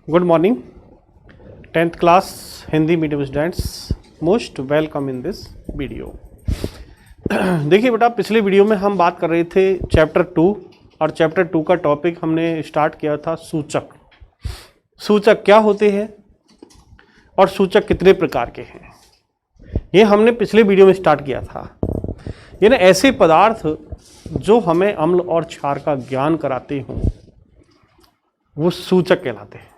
Good morning 10th class Hindi medium students, most welcome in this video. देखिए बेटा, पिछले video में हम बात कर रहे थे चैप्टर 2 और चैप्टर 2 का टॉपिक हमने स्टार्ट किया था सूचक। सूचक क्या होते हैं और सूचक कितने प्रकार के हैं, ये हमने पिछले वीडियो में स्टार्ट किया था। ये ना ऐसे पदार्थ जो हमें अम्ल और क्षार का ज्ञान कराते हों वो सूचक कहलाते हैं।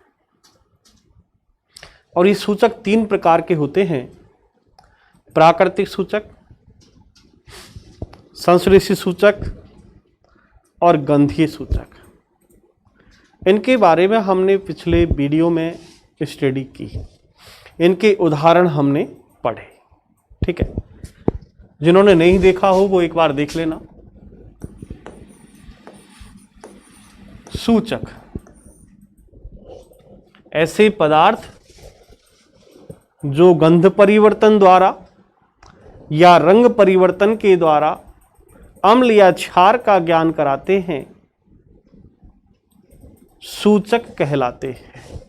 और ये सूचक 3 प्रकार के होते हैं: प्राकृतिक सूचक, संश्लेषित सूचक और गंधीय सूचक। इनके बारे में हमने पिछले वीडियो में स्टडी की, इनके उदाहरण हमने पढ़े। ठीक है, जिन्होंने नहीं देखा हो वो एक बार देख लेना। सूचक ऐसे पदार्थ जो गंध परिवर्तन द्वारा या रंग परिवर्तन के द्वारा अम्ल या क्षार का ज्ञान कराते हैं, सूचक कहलाते हैं।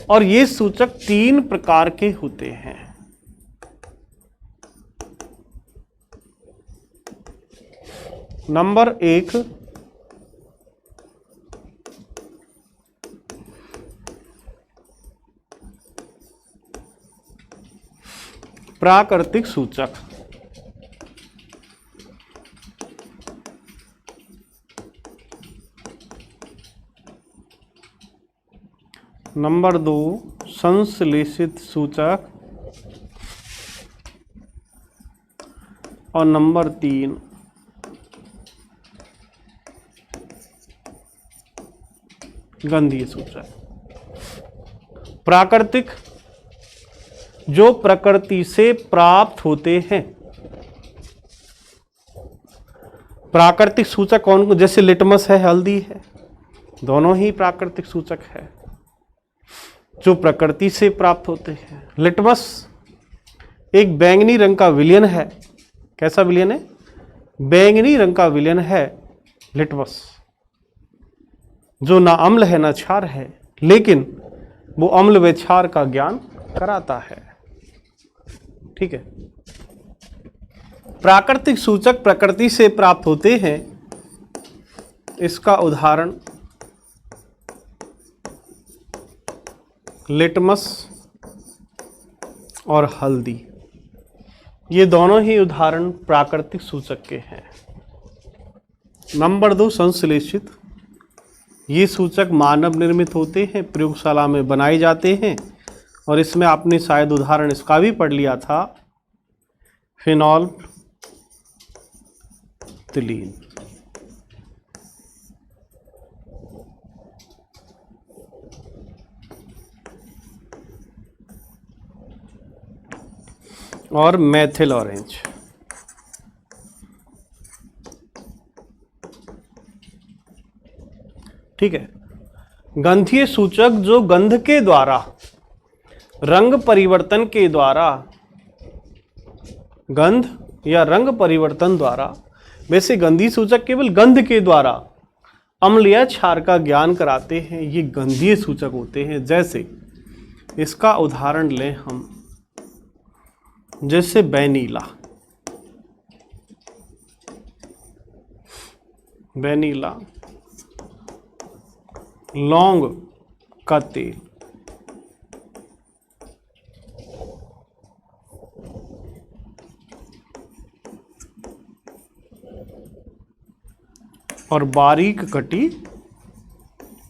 और ये सूचक 3 प्रकार के होते हैं। नंबर 1 प्राकृतिक सूचक। नंबर 2 संश्लेषित सूचक और नंबर 3 गंधीय सूचक। प्राकृतिक जो प्रकृति से प्राप्त होते हैं। प्राकृतिक सूचक कौन, जैसे लिटमस है, हल्दी है, दोनों ही प्राकृतिक सूचक है जो प्रकृति से प्राप्त होते हैं। लिटमस एक बैंगनी रंग का विलयन है। कैसा विलयन है? बैंगनी रंग का विलयन है लिटमस, जो ना अम्ल है ना क्षार है, लेकिन वो अम्ल व क्षार का ज्ञान कराता है। ठीक है, प्राकृतिक सूचक प्रकृति से प्राप्त होते हैं। इसका उदाहरण लिटमस और हल्दी, ये दोनों ही उदाहरण प्राकृतिक सूचक के हैं। नंबर 2 संश्लेषित। ये सूचक मानव निर्मित होते हैं, प्रयोगशाला में बनाए जाते हैं। और इसमें आपने शायद उदाहरण इसका भी पढ़ लिया था, फिनॉल फ्थलीन। और मेथिल ऑरेंज। ठीक है, गंधीय सूचक जो गंध के द्वारा, रंग परिवर्तन के द्वारा, गंध या रंग परिवर्तन द्वारा, वैसे गंधीय सूचक केवल गंध के द्वारा अम्ल या क्षार का ज्ञान कराते हैं, ये गंधीय सूचक होते हैं। जैसे इसका उदाहरण लें हम, जैसे वेनिला। वेनिला, लौंग का तेल, और बारीक कटी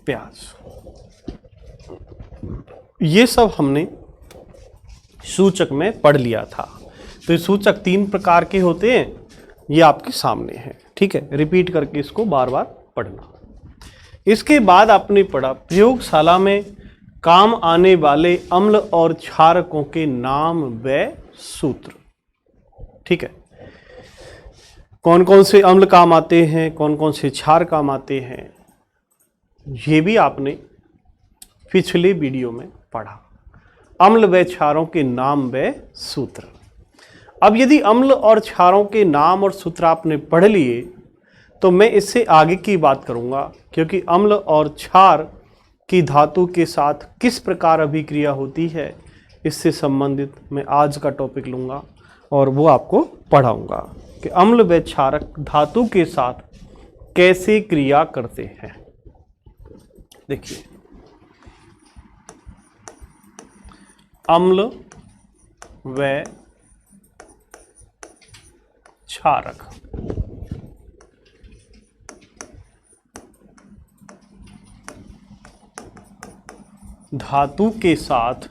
प्याज, ये सब हमने सूचक में पढ़ लिया था। तो ये सूचक 3 प्रकार के होते हैं, ये आपके सामने हैं। ठीक है, रिपीट करके इसको बार बार पढ़ना। इसके बाद आपने पढ़ा प्रयोगशाला में काम आने वाले अम्ल और क्षारकों के नाम व सूत्र। ठीक है, कौन कौन से अम्ल काम आते हैं, कौन कौन से क्षार काम आते हैं, ये भी आपने पिछले वीडियो में पढ़ा। अम्ल व क्षारों के नाम व सूत्र। अब यदि अम्ल और क्षारों के नाम और सूत्र आपने पढ़ लिए तो मैं इससे आगे की बात करूंगा, क्योंकि अम्ल और क्षार की धातु के साथ किस प्रकार अभिक्रिया होती है, इससे संबंधित मैं आज का टॉपिक लूँगा और वो आपको पढ़ाऊँगा कि अम्ल व क्षारक धातु के साथ कैसे क्रिया करते हैं। देखिए, अम्ल व क्षारक धातु के साथ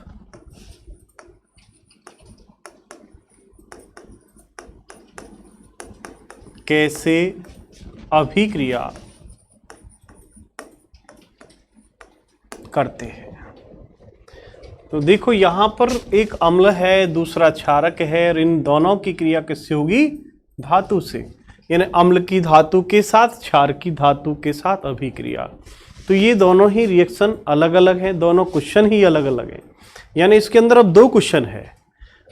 कैसे अभिक्रिया करते हैं। तो देखो यहां पर एक अम्ल है, दूसरा क्षारक है, और इन दोनों की क्रिया किससे होगी? धातु से। यानी अम्ल की धातु के साथ, क्षार की धातु के साथ अभिक्रिया। तो ये दोनों ही रिएक्शन अलग अलग हैं, दोनों क्वेश्चन ही अलग अलग हैं। यानी इसके अंदर अब दो क्वेश्चन है,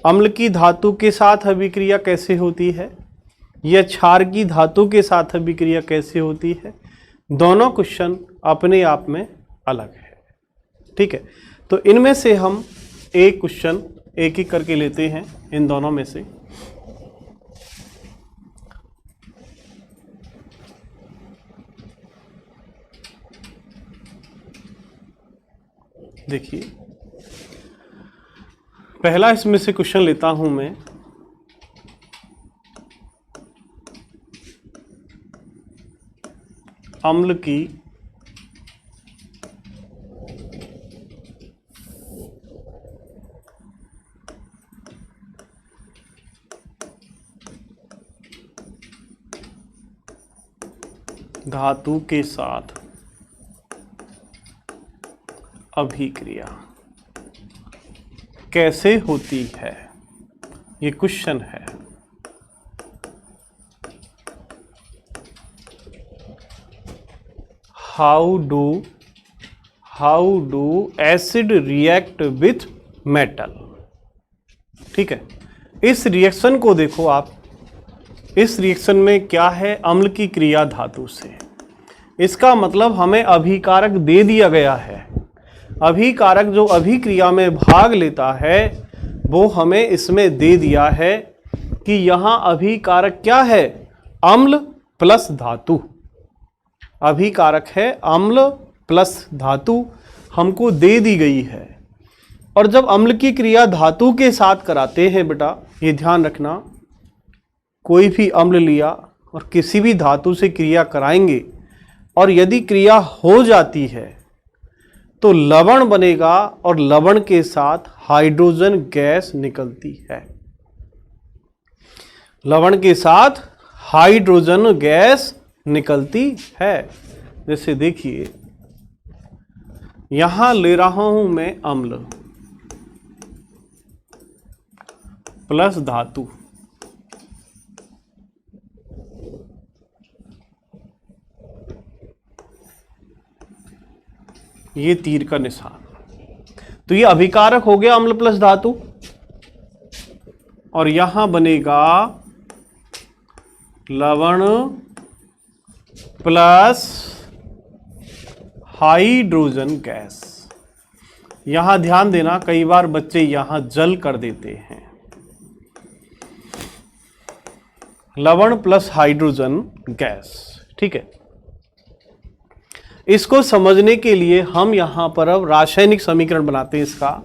अम्ल की धातु के साथ अभिक्रिया कैसे होती है या क्षार की धातु के साथ अभिक्रिया कैसे होती है। दोनों क्वेश्चन अपने आप में अलग है, ठीक है। तो इनमें से हम एक क्वेश्चन एक एक करके लेते हैं, इन दोनों में से। देखिए, पहला इसमें से क्वेश्चन लेता हूं मैं। अम्ल की धातु के साथ अभिक्रिया कैसे होती है, ये क्वेश्चन है। How do acid react with metal. ठीक है, इस रिएक्शन को देखो आप, इस रिएक्शन में क्या है? अम्ल की क्रिया धातु से। इसका मतलब हमें अभिकारक दे दिया गया है। अभिकारक जो अभिक्रिया में भाग लेता है वो हमें इसमें दे दिया है कि यहाँ अभिकारक क्या है? अम्ल प्लस धातु। अभिकारक है अम्ल प्लस धातु, हमको दे दी गई है। और जब अम्ल की क्रिया धातु के साथ कराते हैं बेटा, ये ध्यान रखना, कोई भी अम्ल लिया और किसी भी धातु से क्रिया कराएंगे और यदि क्रिया हो जाती है तो लवण बनेगा और लवण के साथ हाइड्रोजन गैस निकलती है। लवण के साथ हाइड्रोजन गैस निकलती है। जैसे देखिए, यहां ले रहा हूं मैं अम्ल प्लस धातु, ये तीर का निशान, तो ये अभिकारक हो गया अम्ल प्लस धातु, और यहां बनेगा लवण प्लस हाइड्रोजन गैस। यहां ध्यान देना, कई बार बच्चे यहां जल कर देते हैं। लवण प्लस हाइड्रोजन गैस, ठीक है। इसको समझने के लिए हम यहां पर अब रासायनिक समीकरण बनाते हैं इसका।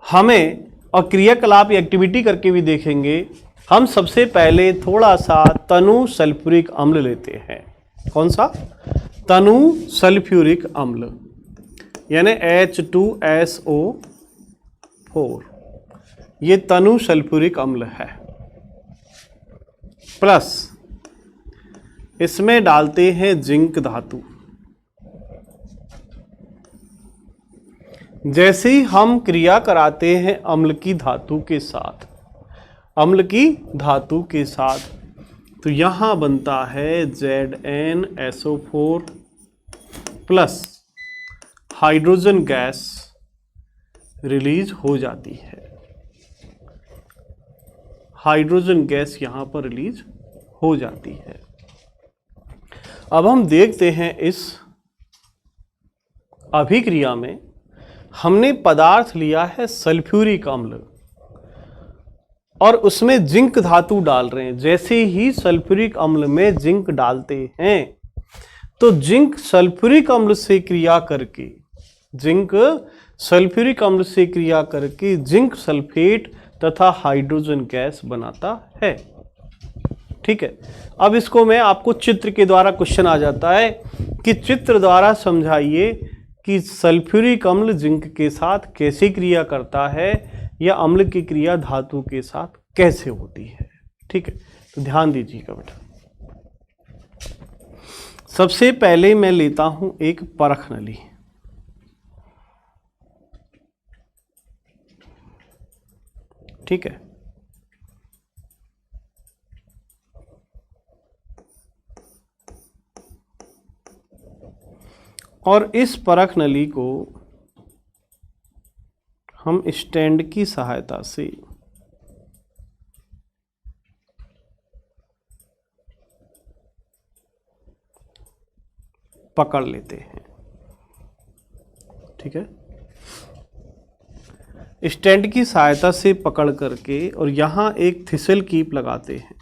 हमें और क्रियाकलाप एक्टिविटी करके भी देखेंगे। हम सबसे पहले थोड़ा सा तनु सल्फ्यूरिक अम्ल लेते हैं। कौन सा? तनु सल्फ्यूरिक अम्ल, यानी H2SO4। ये तनु सल्फ्यूरिक अम्ल है। प्लस इसमें डालते हैं जिंक धातु। जैसे ही हम क्रिया कराते हैं अम्ल की धातु के साथ, अम्ल की धातु के साथ, तो यहां बनता है ZnSO4 plus hydrogen gas release हो जाती है। हाइड्रोजन गैस यहां पर रिलीज हो जाती है। अब हम देखते हैं इस अभिक्रिया में हमने पदार्थ लिया है सल्फ्यूरिक अम्ल और उसमें जिंक धातु डाल रहे हैं। जैसे ही सल्फ्यूरिक अम्ल में जिंक डालते हैं तो जिंक सल्फ्यूरिक अम्ल से क्रिया करके जिंक सल्फेट तथा हाइड्रोजन गैस बनाता है। ठीक है, अब इसको मैं आपको चित्र के द्वारा क्वेश्चन आ जाता है कि चित्र द्वारा समझाइए कि सल्फ्यूरिक अम्ल जिंक के साथ कैसे क्रिया करता है या अम्ल की क्रिया धातु के साथ कैसे होती है। ठीक है, तो ध्यान दीजिएगा बेटा। सबसे पहले मैं लेता हूं एक परख नली। ठीक है, और इस परख नली को हम स्टैंड की सहायता से पकड़ लेते हैं। ठीक है, स्टैंड की सहायता से पकड़ करके और यहां एक थिसल कीप लगाते हैं।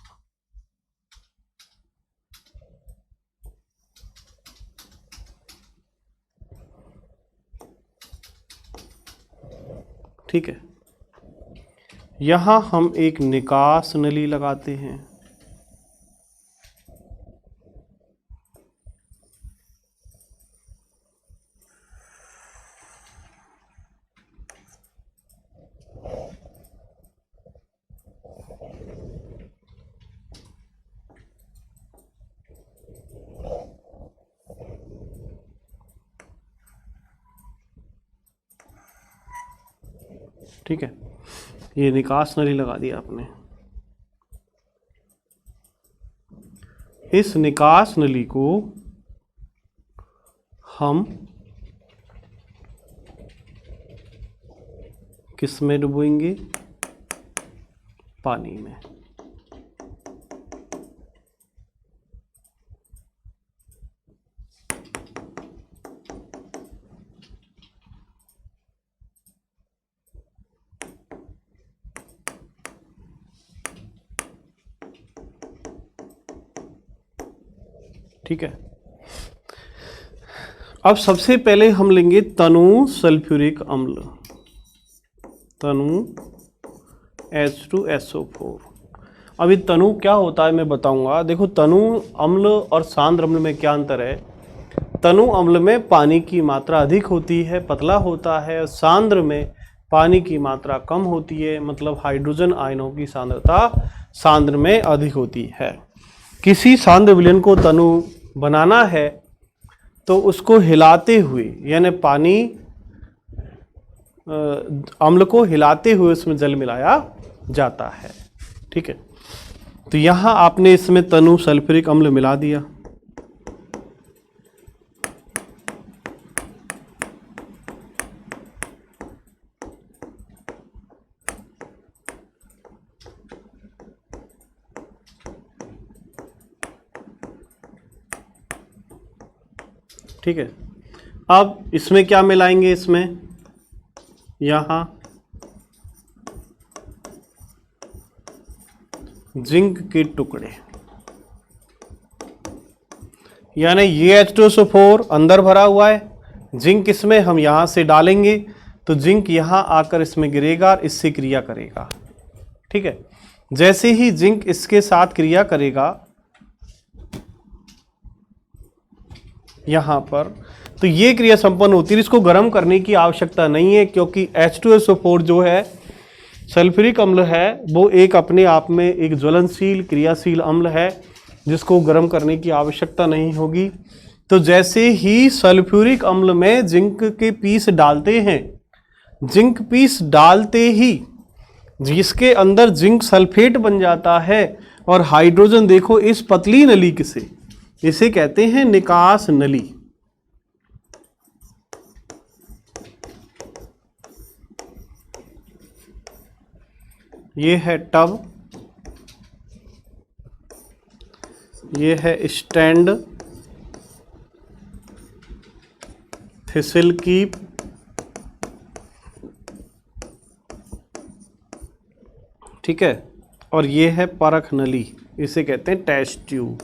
ठीक है, यहां हम एक निकास नली लगाते हैं। ठीक है, ये निकास नली लगा दिया आपने। इस निकास नली को हम किस में डुबोएंगे? पानी में। ठीक है, अब सबसे पहले हम लेंगे तनु सल्फ्यूरिक अम्ल, तनु H2SO4। अभी तनु क्या होता है मैं बताऊंगा। देखो, तनु अम्ल और सांद्र अम्ल में क्या अंतर है? तनु अम्ल में पानी की मात्रा अधिक होती है, पतला होता है, और सांद्र में पानी की मात्रा कम होती है, मतलब हाइड्रोजन आयनों की सांद्रता सांद्र में अधिक होती है। किसी सांद्र विलयन को तनु बनाना है तो उसको हिलाते हुए, यानी पानी अम्ल को हिलाते हुए उसमें जल मिलाया जाता है। ठीक है, तो यहां आपने इसमें तनु सल्फ्यूरिक अम्ल मिला दिया। ठीक है, अब इसमें क्या मिलाएंगे? इसमें यहां जिंक के टुकड़े, यानी ये H2SO4 अंदर भरा हुआ है, जिंक इसमें हम यहां से डालेंगे तो जिंक यहां आकर इसमें गिरेगा और इससे क्रिया करेगा। ठीक है, जैसे ही जिंक इसके साथ क्रिया करेगा यहां पर, तो ये क्रिया संपन्न होती है। इसको गर्म करने की आवश्यकता नहीं है, क्योंकि H2SO4 जो है सल्फ्यूरिक अम्ल है, वो एक अपने आप में एक ज्वलनशील क्रियाशील अम्ल है, जिसको गर्म करने की आवश्यकता नहीं होगी। तो जैसे ही सल्फ्यूरिक अम्ल में जिंक के पीस डालते हैं, जिंक पीस डालते ही जिसके अंदर जिंक सल्फेट बन जाता है और हाइड्रोजन, देखो इस पतली नली से, इसे कहते हैं निकास नली। ये है टब, ये है स्टैंड, फिसल की ठीक है, और ये है परख नली, इसे कहते हैं टेस्ट ट्यूब।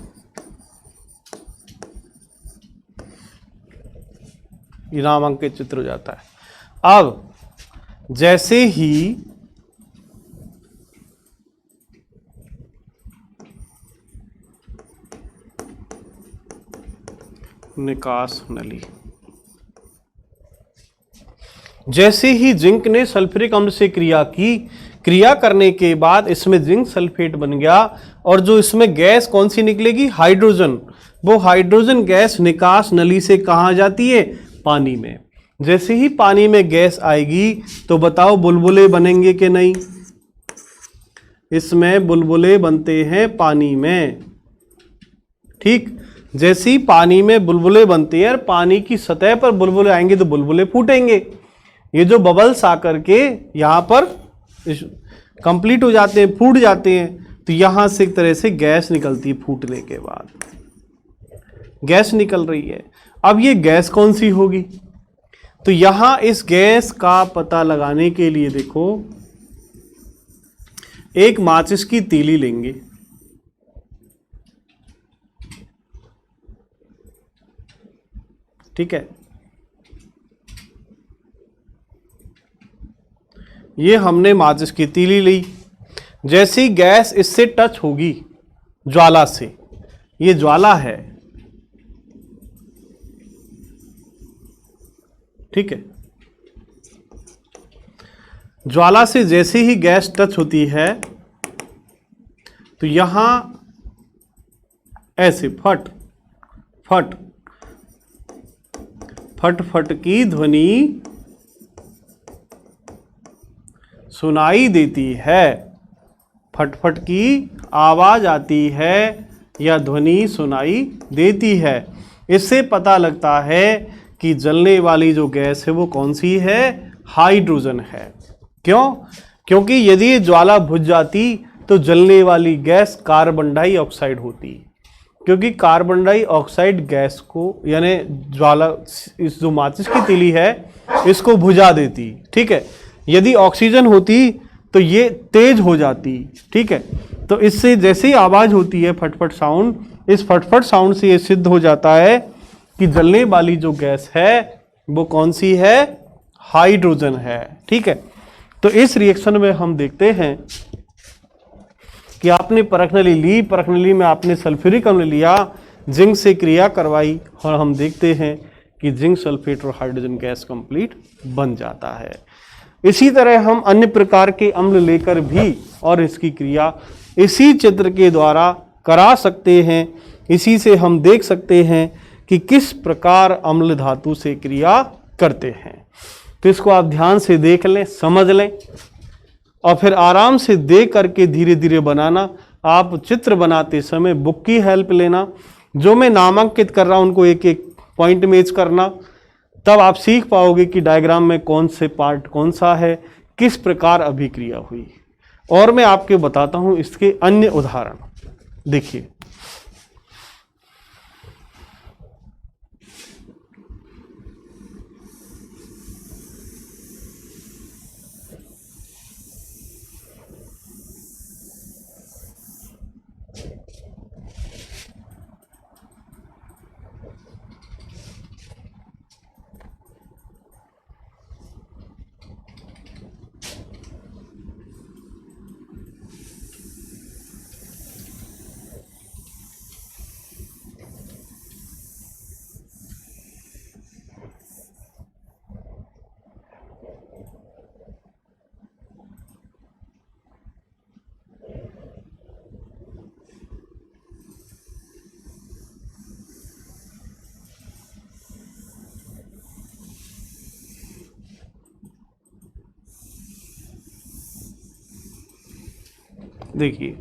ये नामांकित चित्र हो जाता है। अब जैसे ही निकास नली, जैसे ही जिंक ने सल्फ्यूरिक अम्ल से क्रिया की, क्रिया करने के बाद इसमें जिंक सल्फेट बन गया, और जो इसमें गैस कौन सी निकलेगी, हाइड्रोजन। वो हाइड्रोजन गैस निकास नली से कहाँ जाती है, पानी में। जैसे ही पानी में गैस आएगी तो बताओ बुलबुले बनेंगे कि नहीं, इसमें बुलबुले बनते हैं पानी में, ठीक। जैसे ही पानी में बुलबुले बनते हैं और पानी की सतह पर बुलबुले आएंगे तो बुलबुले फूटेंगे। ये जो बबल्स आकर के यहाँ पर कंप्लीट हो जाते हैं, फूट जाते हैं, तो यहाँ से एक तरह से गैस निकलती है। फूटने के बाद गैस निकल रही है। अब ये गैस कौन सी होगी, तो यहाँ इस गैस का पता लगाने के लिए देखो, एक माचिस की तीली लेंगे, ठीक है। ये हमने माचिस की तीली ली। जैसी गैस इससे टच होगी ज्वाला से, ये ज्वाला है, ठीक है। ज्वाला से जैसे ही गैस टच होती है तो यहां ऐसे फट फट फट फट की ध्वनि सुनाई देती है। फटफट की आवाज आती है या ध्वनि सुनाई देती है। इससे पता लगता है कि जलने वाली जो गैस है वो कौन सी है, हाइड्रोजन है। क्यों? क्योंकि यदि ये ज्वाला बुझ जाती तो जलने वाली गैस कार्बन डाइऑक्साइड होती, क्योंकि कार्बन डाइऑक्साइड गैस को यानी ज्वाला, इस जो माचिस की तीली है इसको बुझा देती, ठीक है। यदि ऑक्सीजन होती तो ये तेज हो जाती, ठीक है। तो इससे जैसे ही आवाज होती है फटफट साउंड, इस फटफट साउंड से ये सिद्ध हो जाता है कि जलने वाली जो गैस है वो कौन सी है, हाइड्रोजन है, ठीक है। तो इस रिएक्शन में हम देखते हैं कि आपने परख नली ली, परख नली में आपने सल्फ्यूरिक अम्ल लिया, जिंक से क्रिया करवाई, और हम देखते हैं कि जिंक सल्फेट और हाइड्रोजन गैस कंप्लीट बन जाता है। इसी तरह हम अन्य प्रकार के अम्ल लेकर भी और इसकी क्रिया इसी चित्र के द्वारा करा सकते हैं। इसी से हम देख सकते हैं कि किस प्रकार अम्ल धातु से क्रिया करते हैं। तो इसको आप ध्यान से देख लें, समझ लें, और फिर आराम से देख करके धीरे धीरे बनाना। आप चित्र बनाते समय बुक की हेल्प लेना, जो मैं नामांकित कर रहा हूं उनको एक एक पॉइंट में करना, तब आप सीख पाओगे कि डायग्राम में कौन से पार्ट कौन सा है, किस प्रकार अभिक्रिया हुई। और मैं आपके बताता हूं इसके अन्य उदाहरण। देखिए, देखिए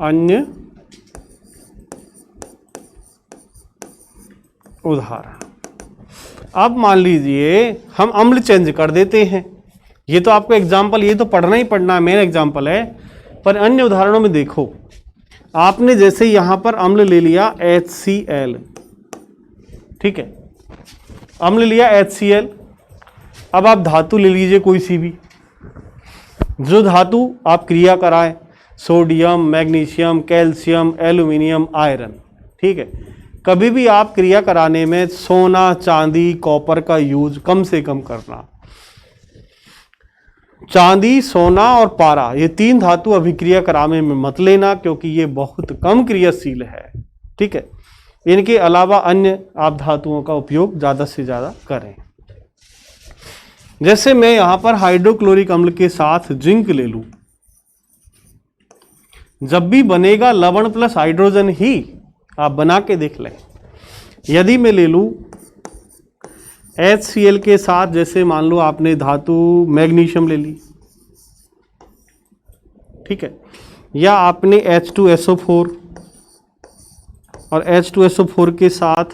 अन्य उदाहरण। अब मान लीजिए हम अम्ल चेंज कर देते हैं। ये तो आपको एग्जाम्पल, ये तो पढ़ना ही पढ़ना है, मेन एग्जाम्पल है, पर अन्य उदाहरणों में देखो। आपने जैसे यहां पर अम्ल ले लिया HCl, ठीक है, अम्ल लिया HCl। अब आप धातु ले लीजिए कोई सी भी, जो धातु आप क्रिया कराएं, sodium, magnesium, calcium, aluminium, iron, ठीक है। कभी भी आप क्रिया कराने में सोना, चांदी, कॉपर का यूज कम से कम करना। चांदी, सोना और पारा, ये 3 धातु अभिक्रिया कराने में मत लेना, क्योंकि ये बहुत कम क्रियाशील है, ठीक है। इनके अलावा अन्य आप धातुओं का उपयोग ज़्यादा से ज़्यादा करें। जैसे मैं यहां पर हाइड्रोक्लोरिक अम्ल के साथ जिंक ले लूं, जब भी बनेगा लवण प्लस हाइड्रोजन ही, आप बना के देख लें। यदि मैं ले लूं HCl के साथ, जैसे मान लो आपने धातु मैग्नीशियम ले ली, ठीक है, या आपने H2SO4, और H2SO4 के साथ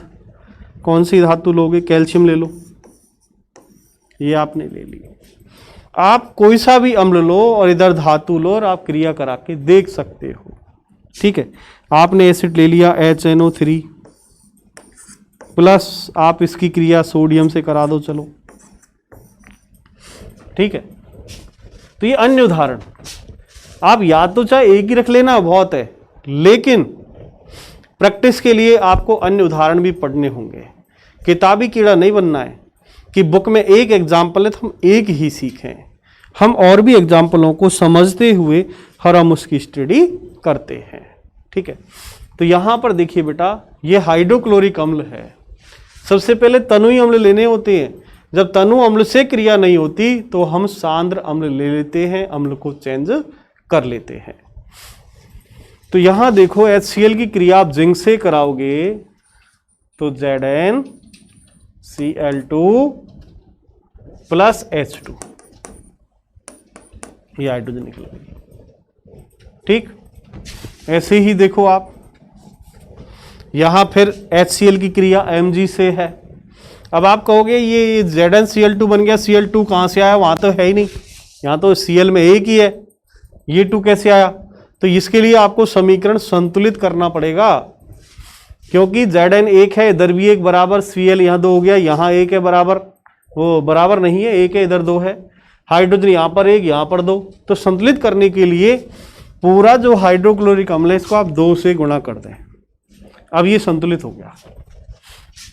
कौन सी धातु लोगे, कैल्शियम ले लो, ये आपने ले ली। आप कोई सा भी अम्ल लो और इधर धातु लो और आप क्रिया करा के देख सकते हो, ठीक है। आपने एसिड ले लिया HNO3 प्लस, आप इसकी क्रिया सोडियम से करा दो, चलो, ठीक है। तो ये अन्य उदाहरण आप या तो चाहे एक ही रख लेना, बहुत है, लेकिन प्रैक्टिस के लिए आपको अन्य उदाहरण भी पढ़ने होंगे। किताबी कीड़ा नहीं बनना है कि बुक में एक एग्जाम्पल है तो हम एक ही सीखें। हम और भी एग्जाम्पलों को समझते हुए हम उसकी स्टडी करते हैं, ठीक है। तो यहां पर देखिए बेटा, ये हाइड्रोक्लोरिक अम्ल है। सबसे पहले तनुई अम्ल लेने होते हैं। जब तनु अम्ल से क्रिया नहीं होती तो हम सांद्र अम्ल ले लेते हैं, अम्ल को चेंज कर लेते हैं। तो यहां देखो HCl की क्रिया आप जिंक से कराओगे तो ZnCl2 प्लस H2, ये हाइड्रोजन निकल गई, ठीक। ऐसे ही देखो आप यहां फिर HCl की क्रिया Mg से है। अब आप कहोगे ये ZnCl2 बन गया, Cl2 कहां से आया, वहां तो है ही नहीं, यहां तो Cl में एक ही है, ये 2 कैसे आया। तो इसके लिए आपको समीकरण संतुलित करना पड़ेगा, क्योंकि Zn 1 है, इधर भी 1 बराबर, Cl यहाँ 2 हो गया, यहाँ 1 है बराबर, वो बराबर नहीं है, 1 है, इधर 2 है, हाइड्रोजन यहाँ पर 1, यहाँ पर 2। तो संतुलित करने के लिए पूरा जो हाइड्रोक्लोरिक अम्ल है इसको आप 2 से गुणा कर दें। अब ये संतुलित हो गया,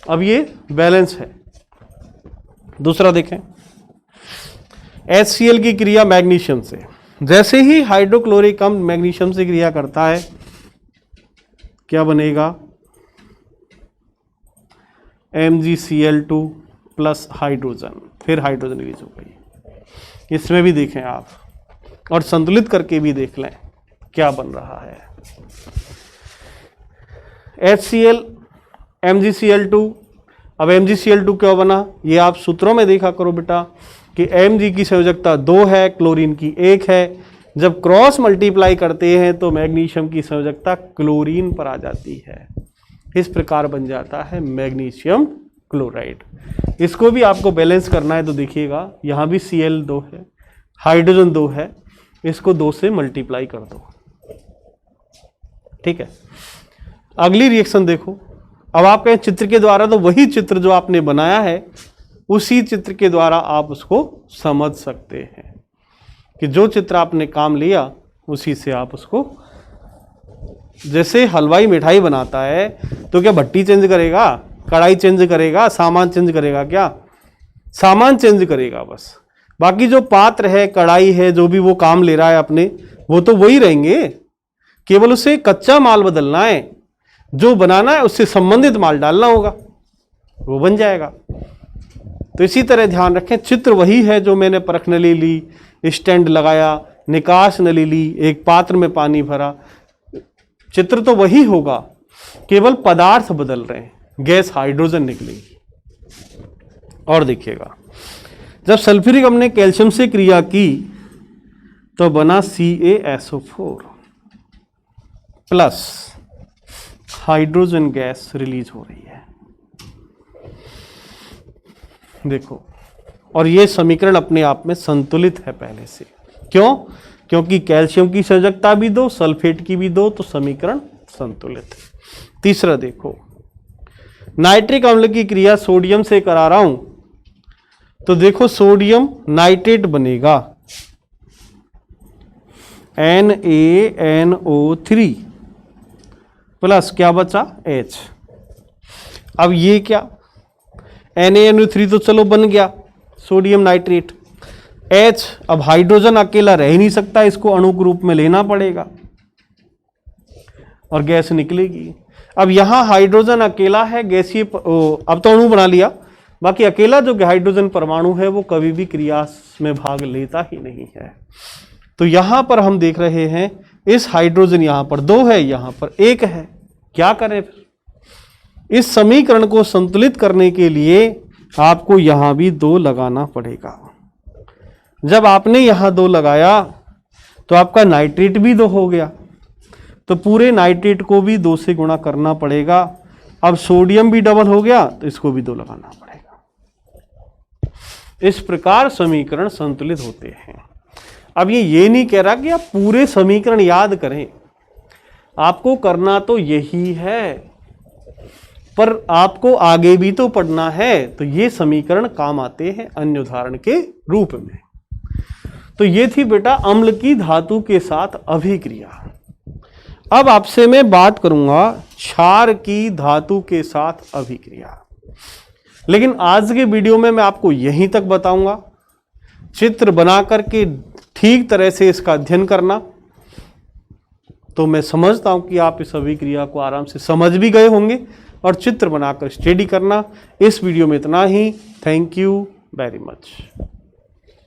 अब ये बैलेंस है। दूसरा देखें, HCl की क्रिया मैग्नीशियम से। जैसे ही हाइड्रोक्लोरिक अम्ल मैग्नीशियम से क्रिया करता है, क्या बनेगा, MgCl2 प्लस हाइड्रोजन, फिर हाइड्रोजन रिलीज हो गई। इसमें भी देखें आप, और संतुलित करके भी देख लें क्या बन रहा है। HCl MgCl2, अब MgCl2 क्यों बना, ये आप सूत्रों में देखा करो बेटा कि Mg की संयोजकता 2 है, क्लोरीन की 1 है। जब क्रॉस मल्टीप्लाई करते हैं तो मैग्नीशियम की संयोजकता क्लोरीन पर आ जाती है, इस प्रकार बन जाता है मैग्नीशियम क्लोराइड। इसको भी आपको बैलेंस करना है, तो देखिएगा यहाँ भी Cl 2 है, हाइड्रोजन 2 है, इसको 2 से मल्टीप्लाई कर दो, ठीक है। अगली रिएक्शन देखो, अब आप कहें चित्र के द्वारा, तो वही चित्र जो आपने बनाया है उसी चित्र के द्वारा आप उसको समझ सकते हैं कि जो चित्र आपने काम लिया उसी से आप उसको, जैसे हलवाई मिठाई बनाता है तो क्या भट्टी चेंज करेगा, कढ़ाई चेंज करेगा, सामान चेंज करेगा, क्या सामान चेंज करेगा बस, बाकी जो पात्र है, कढ़ाई है, जो भी वो काम ले रहा है अपने, वो तो वही रहेंगे, केवल उसे कच्चा माल बदलना है, जो बनाना है उससे संबंधित माल डालना होगा, वो बन जाएगा। तो इसी तरह ध्यान रखें, चित्र वही है जो मैंने परख नली ली, स्टैंड लगाया, निकास नली ली, एक पात्र में पानी भरा, चित्र तो वही होगा, केवल पदार्थ बदल रहे हैं, गैस हाइड्रोजन निकलेगी। और देखिएगा, जब सल्फ्यूरिक अम्ल ने कैल्शियम से क्रिया की तो बना CaSO4 plus hydrogen gas release हो रही है, देखो। और ये समीकरण अपने आप में संतुलित है पहले से, क्यों, क्योंकि कैल्शियम की संयोजकता भी 2, सल्फेट की भी 2, तो समीकरण संतुलित है। तीसरा देखो, नाइट्रिक अम्ल की क्रिया सोडियम से करा रहा हूं, तो देखो सोडियम नाइट्रेट बनेगा NaNO3 प्लस क्या बचा H। अब ये क्या, NaNO3 तो चलो बन गया सोडियम नाइट्रेट, H अब हाइड्रोजन अकेला रह ही नहीं सकता, इसको अणु के रूप में लेना पड़ेगा और गैस निकलेगी। अब यहां हाइड्रोजन अकेला है, गैसीय अब तो अणु बना लिया, बाकी अकेला जो हाइड्रोजन परमाणु है वो कभी भी क्रिया में भाग लेता ही नहीं है। तो यहां पर हम देख रहे हैं इस हाइड्रोजन यहां पर 2 है, यहां पर 1 है। क्या करें फिर, इस समीकरण को संतुलित करने के लिए आपको यहां भी 2 लगाना पड़ेगा। जब आपने यहां 2 लगाया तो आपका नाइट्रेट भी 2 हो गया, तो पूरे नाइट्रेट को भी 2 से गुणा करना पड़ेगा। अब सोडियम भी डबल हो गया, तो इसको भी 2 लगाना पड़ेगा। इस प्रकार समीकरण संतुलित होते हैं। अब ये नहीं कह रहा कि आप पूरे समीकरण याद करें, आपको करना तो यही है, पर आपको आगे भी तो पढ़ना है, तो ये समीकरण काम आते हैं अन्य उदाहरण के रूप में। तो ये थी बेटा अम्ल की धातु के साथ अभिक्रिया। अब आपसे मैं बात करूंगा क्षार की धातु के साथ अभिक्रिया, लेकिन आज के वीडियो में मैं आपको यहीं तक बताऊंगा। चित्र बना करके ठीक तरह से इसका अध्ययन करना, तो मैं समझता हूं कि आप इस अभिक्रिया को आराम से समझ भी गए होंगे, और चित्र बनाकर स्टडी करना। इस वीडियो में इतना ही। Thank you very much.